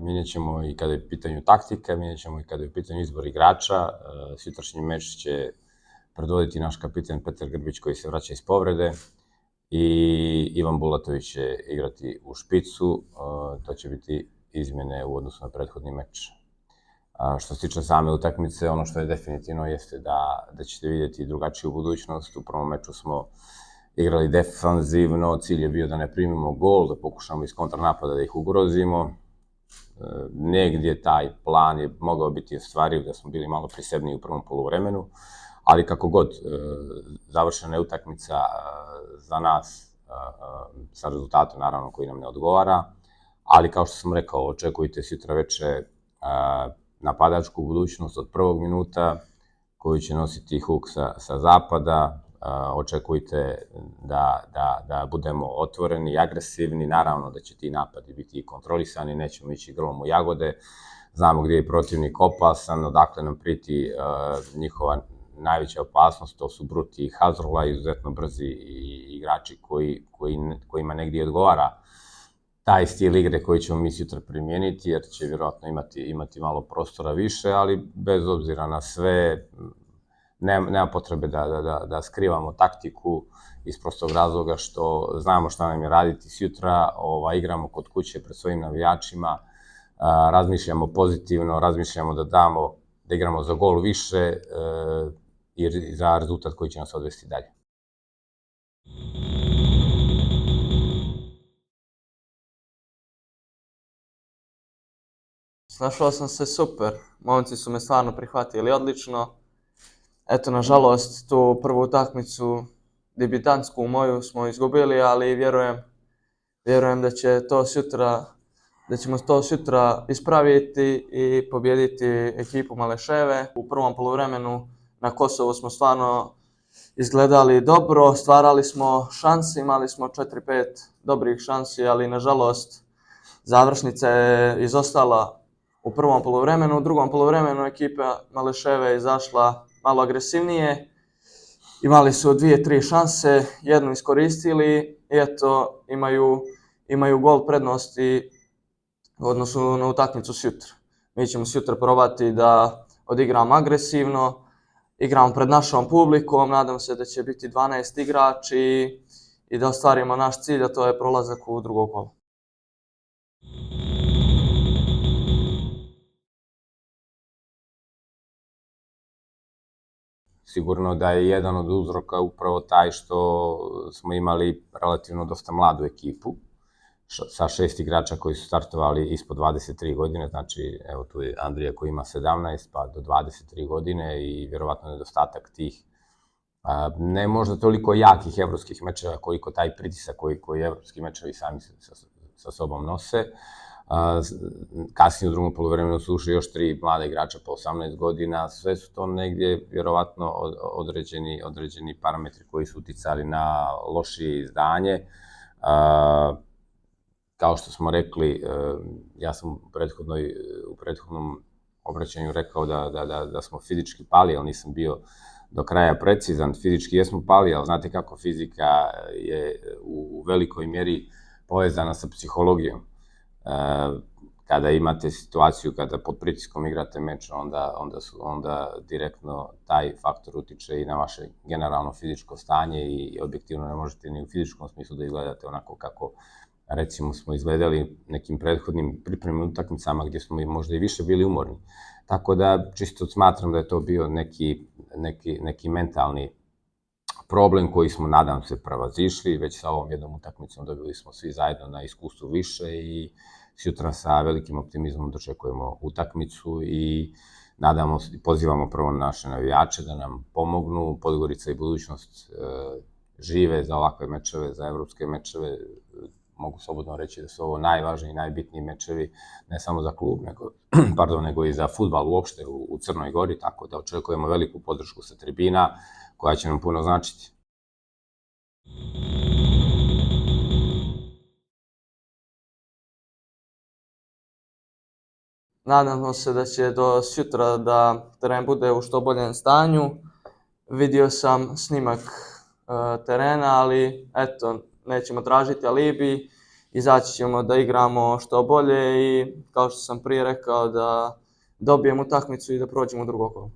Mijenjat ćemo i kada je u pitanju taktika, mijenjat ćemo i kada je u pitanju izbor igrača. Sutrašnji meč će predvoditi naš kapitan Petar Grbić koji se vraća iz povrede i Ivan Bulatović će igrati u špicu. To će biti izmjene u odnosu na prethodni meč. Što se tiče same utakmice, ono što je definitivno jeste da ćete vidjeti drugačiju budućnost. U prvom meču smo igrali defanzivno, cilj je bio da ne primimo gol, da pokušamo iz kontranapada da ih ugrozimo. Negdje taj plan je mogao biti ostvariv, da smo bili malo prisebniji u prvom poluvremenu, ali kako god, završena je utakmica za nas sa rezultatom, naravno, koji nam ne odgovara, ali kao što sam rekao, očekujte sutra veče napadačku budućnost od prvog minuta, koju će nositi Huk sa zapada. Očekujte da budemo otvoreni i agresivni, naravno da će ti napadi biti kontrolisani, nećemo ići grlom u jagode, znamo gdje je protivnik opasan, odakle nam priti njihova najveća opasnost, to su Bruti i Hazrula, izuzetno brzi igrači kojima negdje odgovara taj stil igre koji ćemo mi sutra primijeniti, jer će vjerojatno imati malo prostora više, ali bez obzira na sve, nema potrebe da skrivamo taktiku iz prostog razloga što znamo šta nam je raditi sutra, igramo kod kuće pred svojim navijačima, razmišljamo pozitivno, razmišljamo da igramo za gol više i za rezultat koji će nas odvesti dalje. Snašao sam se super, momci su me stvarno prihvatili odlično. Eto, nažalost, tu prvu utakmicu debitantsku moju smo izgubili, ali vjerujem da ćemo to sutra ispraviti i pobijediti ekipu Maleševe. U prvom poluvremenu na Kosovu smo stvarno izgledali dobro, stvarali smo šanse, imali smo 4-5 dobrih šansi, ali nažalost završnica je izostala u prvom poluvremenu. U drugom poluvremenu ekipa Maleševe je izašla malo agresivnije, imali su 2-3 šanse, jednu iskoristili i eto imaju gol prednosti u odnosu na utakmicu sutra. Mi ćemo sutra probati da odigramo agresivno, igramo pred našom publikom, nadam se da će biti 12 igrači i da ostvarimo naš cilj, a to je prolazak u drugo kolo. Sigurno da je jedan od uzroka upravo taj što smo imali relativno dosta mladu ekipu, sa 6 igrača koji su startovali ispod 23 godine, znači evo tu je Andrija koji ima 17 pa do 23 godine i vjerovatno nedostatak tih ne možda toliko jakih evropskih mečeva koliko taj pritisak koji evropski mečevi sami sa sobom nose. Kasnije u drugom poluvremenu su ušli još 3 mlada igrača po 18 godina, sve su to negdje vjerovatno određeni parametri koji su uticali na lošije izdanje. Kao što smo rekli, ja sam u prethodnom obraćanju rekao da smo fizički pali, ali nisam bio do kraja precizan. Fizički jesmo pali, ali znate kako fizika je u velikoj mjeri povezana sa psihologijom. Kada imate situaciju kada pod pritiskom igrate meč, onda direktno taj faktor utiče i na vaše generalno fizičko stanje i objektivno ne možete ni u fizičkom smislu da izgledate onako kako recimo smo izgledali nekim prethodnim pripremnim utakmicama gdje smo možda i više bili umorni. Tako da čisto smatram da je to bio neki mentalni problem koji smo, nadam se, prevazišli. Već sa ovom jednom utakmicom dobili smo svi zajedno na iskustvu više i sutra sa velikim optimizmom dočekujemo utakmicu i nadamo se i pozivamo prvo naše navijače da nam pomognu. Podgorica i budućnost žive za ovakve mečeve, za evropske mečeve. Mogu slobodno reći da su ovo najvažniji i najbitniji mečevi, ne samo za klub, nego i za fudbal uopšte u Crnoj Gori, tako da očekujemo veliku podršku sa tribina, koja će nam puno značiti. Nadamo se da će do sutra da teren bude u što boljem stanju. Vidio sam snimak terena, ali eto, nećemo tražiti alibi. izaći ćemo da igramo što bolje i kao što sam prije rekao da dobijemo utakmicu i da prođemo u drugo kolo.